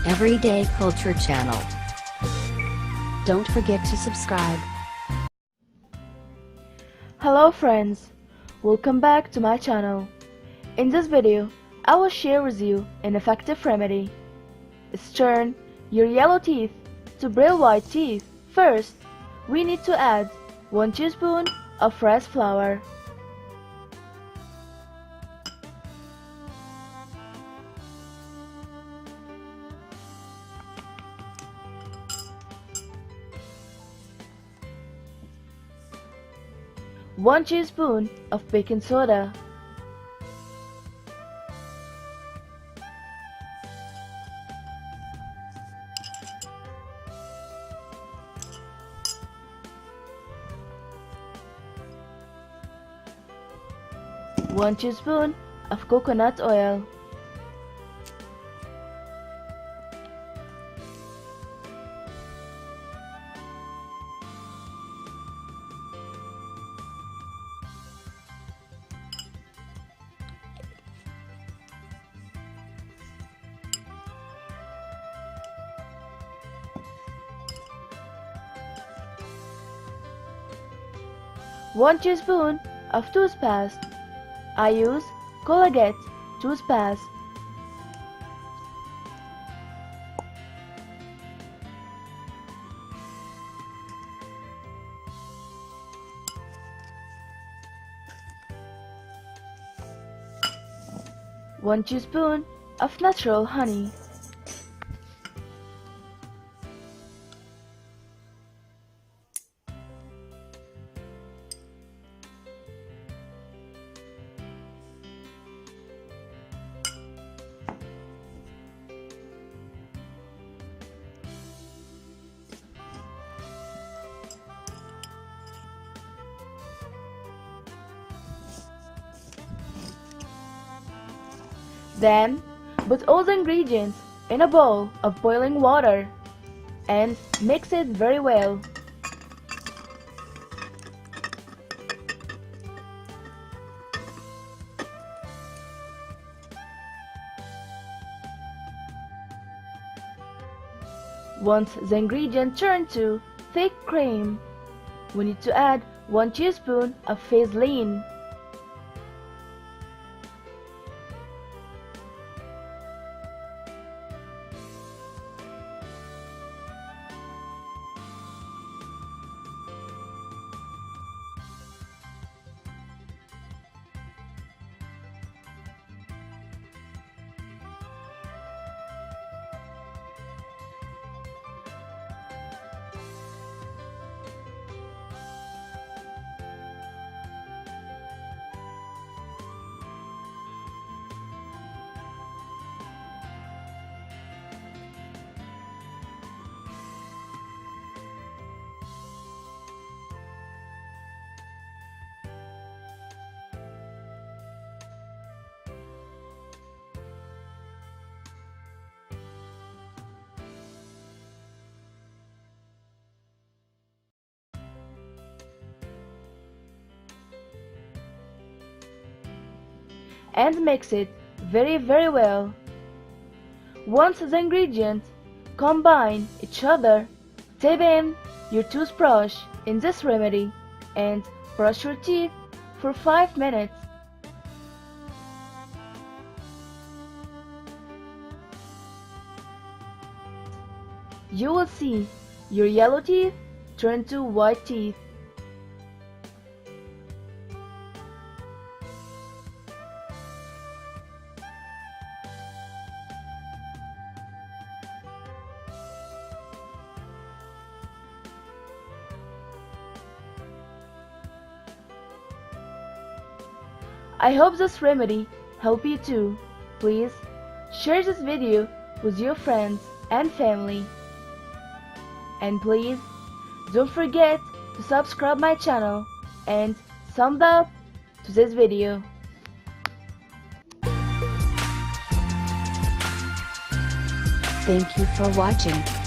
Everyday Culture channel. Don't forget to subscribe. Hello friends, welcome back to my channel. In this video, I will share with you an effective remedy. It's turn your yellow teeth to bright white teeth. First, we need to add 1 teaspoon of rice flour, 1 teaspoon of baking soda, 1 teaspoon of coconut oil, 1 teaspoon of toothpaste. I use Colgate toothpaste. 1 teaspoon of natural honey. Then, put all the ingredients in a bowl of boiling water and mix it very well. Once the ingredient turns to thick cream, we need to add 1 teaspoon of Vaseline. And mix it very well. Once the ingredients combine each other, dip in your toothbrush in this remedy and brush your teeth for 5 minutes. You will see your yellow teeth turn to white teeth. I hope this remedy helped you too. Please share this video with your friends and family. And please don't forget to subscribe my channel and thumbs up to this video. Thank you for watching.